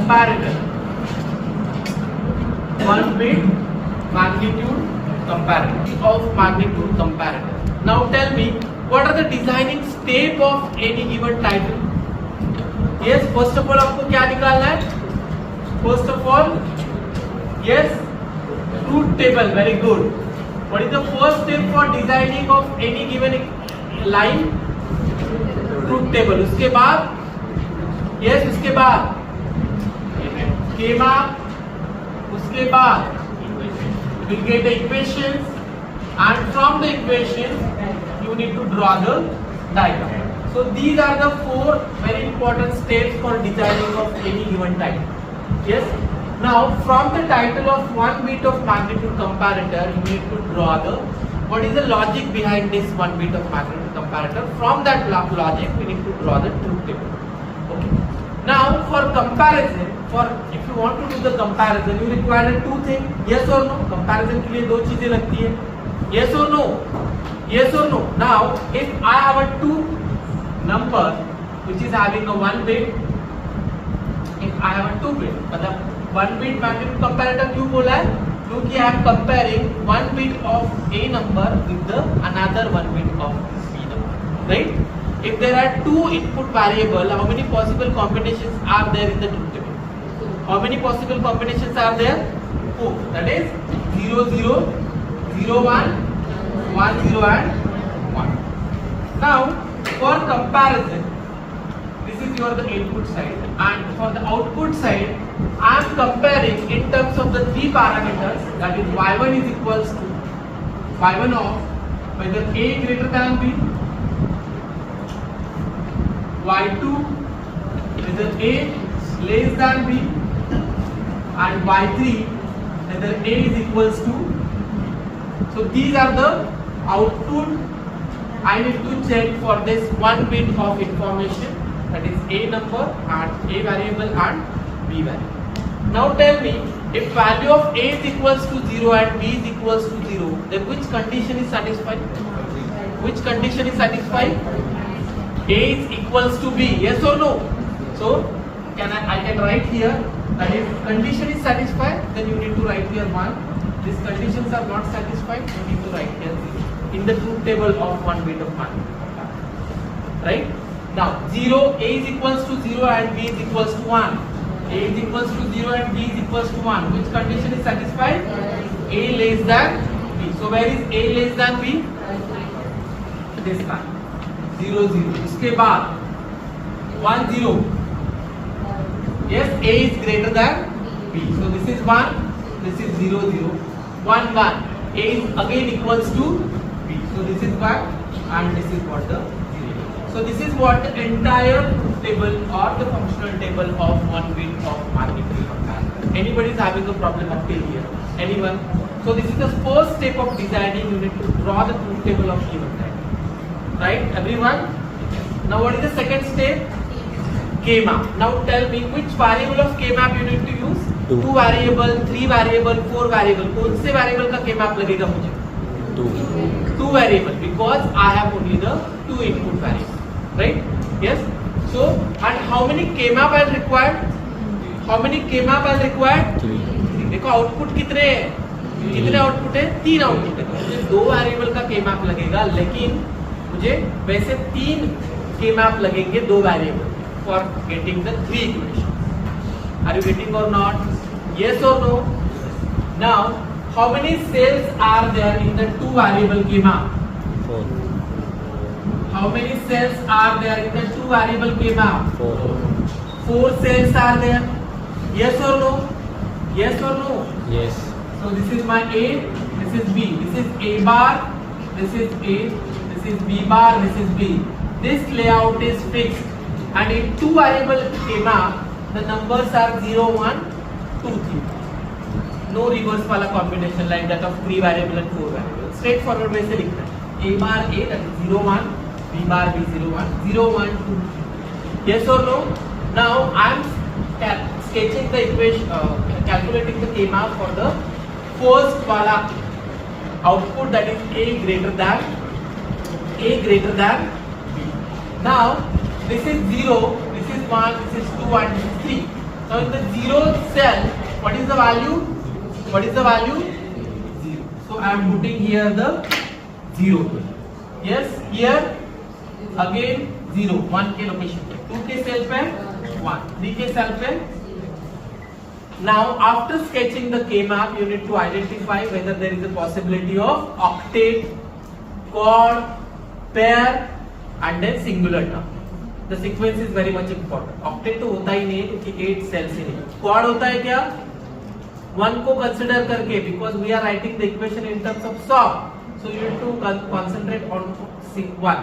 comparator. One bit magnitude comparator of magnitude comparator. Now tell me, what are the designing step of any given title? Yes, first of all आपको क्या निकालना है? First of all, yes, truth table. Very good. What is the first step for designing of any given line? Truth table. उसके बाद, yes, उसके बाद schema. उसके बाद we'll get the equations, and from the equations you need to draw the diagram. So these are the four very important steps for designing of any given title. Yes. Now from the title of one bit of magnitude comparator, you need to draw the what is the logic behind this one bit of magnitude comparator. From that logic, we need to draw the truth table. Okay. Now for comparison, for if you want to do the comparison, you require two things. Yes or no? Comparison के लिए दो चीजें लगती है. Yes or no? Yes or no? Now if I have a two number which is having a one bit, if I have a two bit, मतलब one bit magnitude comparator क्यों बोला है? क्योंकि I am comparing one bit of a number with the another one bit of b number, right? If there are two input variable, how many possible combinations are there in the truth table? How many possible combinations are there? Four. That is 0 0 0 1 1 0 and 1. Now for comparison, this is your the input side, and for the output side, I am comparing in terms of the three parameters, that is y1 is equals to y1 of whether a greater than b, y2 whether a less than b, and y3 whether a is equals to. So these are the output I need to check for this one bit of information, that is a number and a variable and b variable. Now tell me, if value of a is equals to 0 and b is equals to 0, then which condition is satisfied? Which condition is satisfied? A is equals to b. Yes or no? So I can write here that if condition is satisfied, then you need to write here 1. These conditions are not satisfied, you need to write here 0 in the truth table of one bit of magnitude. Right? Now 0, a is equals to 0 and b is equals to 1. A is equals to 0 and b is equals to 1. Which condition is satisfied? A less than b. So where is a less than b? This line. 0 0. इसके बाद 1 0. Yes, a is greater than b. So this is 1. This is 0 0. 1 1. A is again equals to b. So this is 1 and this is what the 0. So this is what the entire table or the functional table of one bit of magnitude comparator. Anybody is having a problem up till here? Anyone? So this is the first step of designing. You need to draw the truth table of given title. Right, everyone? Now what is the second step? K-map. Now tell me which variable of K-map you need to use? 2 variable, 3 variable, 4 variable. कौन से variable का K-map लगेगा मुझे? 2 variable, because I have only the 2 input variable. Right? Yes. So and how many K-map are required? How many K-map are required? 3. देखो output कितने हैं? कितने output है? 3 आउटपुट है. मुझे 2 वेरिएबल का K-map लगेगा, लेकिन मुझे वैसे 3 K-map लगेंगे 2 variable for getting the 3 equations. Are you getting or not? Yes or no? Now how many cells are there in the 2 variable K-map? 4. How many cells are there in the 2 variable K-map? 4. 4 cells are there. Yes or no? Yes or no? Yes. So this is my A, this is B, this is A bar, this is A, this is B bar, this is B. This layout is fixed, and in 2 variable K-map, the numbers are 0, 1, 2, 3. No reverse वाला combination like that of 3 variable and 4 variable. Straightforward way से लिखना है. A bar A, that is 0, 1, B bar B 0, 1, 0, 1, 2, 3. Yes or no? Now I am sketching the equation, calculating the K-map for the first wala output, that is A greater than B. Now this is 0, this is 1, this is 2 and this is 3. Now in the 0 cell, what is the value? What is the value? 0. So I am putting here the 0. Yes, here again 0, 1 के location पे, 2 के cell पे 1, 3 के cell पे. Now after sketching the K-map, you need to identify whether there is a possibility of octet, quad, pair and then singular term. The sequence is very much important. Octet तो होता ही नहीं है क्योंकि 8 sales ही नहीं. Quad होता है क्या? 1 को कंसिडर करके, because we are writing the equation in terms of sum, so you need to concentrate on 1.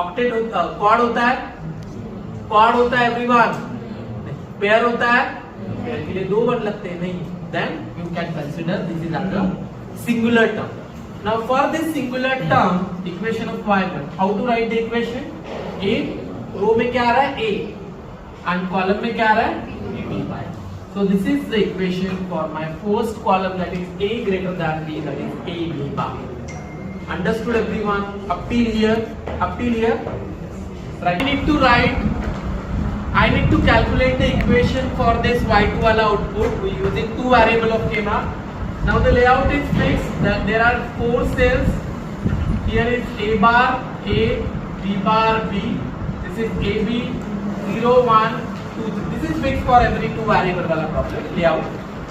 Octet quad होता है? Quad होता है everyone? Pair होता है? Pair के लिए 2 वर्ड लगते हैं नहीं. Then you can consider this is under singular term. Now for this singular term, equation of y1, how to write the equation? A रो में क्या आ रहा है? A and column में क्या आ रहा है? B by. So this is the equation for my first column, that is A greater than B, that is A B bar. Understood everyone? Up till here, up till here. Right. I need to calculate the equation for this y2 wala output. We using 2 variable of K-map. Now the layout is fixed. That there are 4 cells. Here is A bar A, B bar B. This is AB 0 1 2 3. This is fixed for every 2 variable वाला problem layout.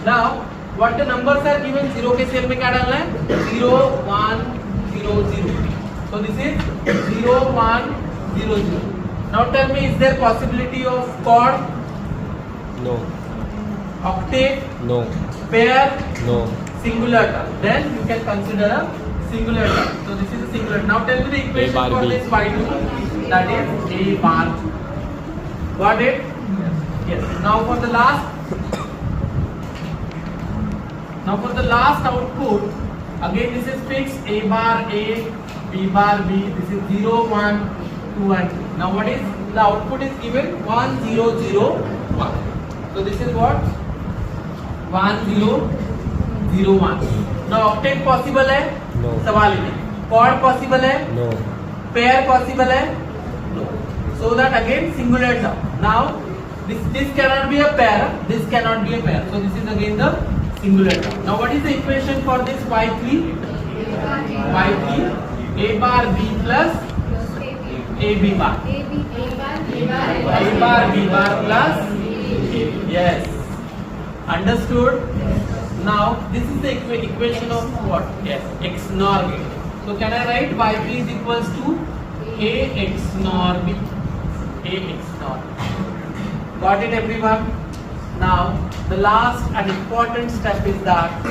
Now what the numbers are given? 0 के cell में क्या डालना है? 0 1 0 0. So this is 0 1 0 0. Now tell me, is there possibility of quad? No. Octet? No. Pair? No. Singular term. Then you can consider a singular term. So this is a singular. Now tell me the equation for this y2. That is A bar 2. Got it? Yes. Now for the last output, again this is fixed. A bar A, B bar B. This is 0 1 2 and 3. Now what is the output is given? 1 0 0 1. So this is what? 1 0 0 1. Now octet possible है? No. सवाल ही नहीं. Quad possible है? No. Pair possible है? No. So that again singular term. Now this cannot be a pair. This cannot be a pair. So this is again the singular term. Now what is the equation for this y3? Y3 A bar B plus A B bar. A bar B bar plus A. Yes. Understood? Now this is the equation of what? Yes, X NOR gate. So can I write y3 is equals to A X NOR B? A X NOR. Got it everyone? Now the last and important step is that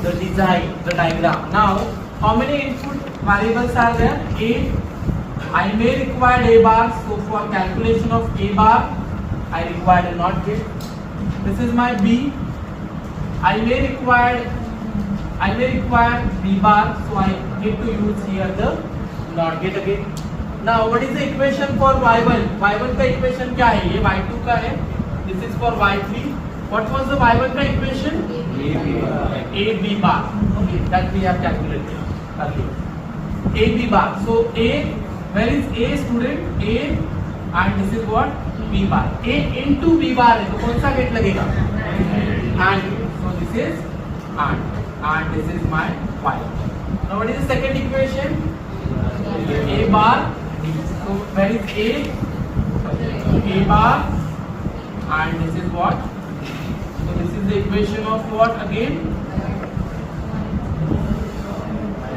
the design, the diagram. Now how many input variables are there? A. I may require A bar, so for calculation of A bar I require a NOT gate. This is my B. I may require B bar, so I need to use here the NOT gate again. Now what is the equation for y1? y1 का equation क्या है? ये y2 का है. This is for y3. What was the y1 का equation? A B bar. Okay, that we have calculated earlier. A B bar. So A, where is A student? A and this is what? B bar. A into B bar है तो कौन सा gate लगेगा? And so this is and this is my y. Now what is the second equation? A bar. So where is A? A bar and this is what? So this is the equation of what again?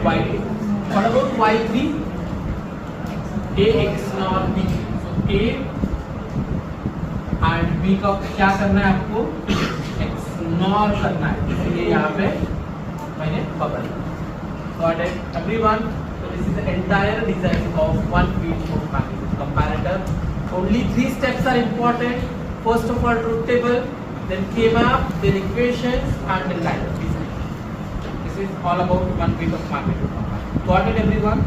Y2. What about y3? A X NOR B. So A and B का क्या करना है आपको? X NOR करना है. इसलिए यहाँ पे मैंने बदल. Got it, everyone? So this is the entire design of one feed comparator. Only 3 steps are important. First of all, truth table, then K-map, then equations, and then ladder design. This is all about one feed of comparator. Got it, everyone?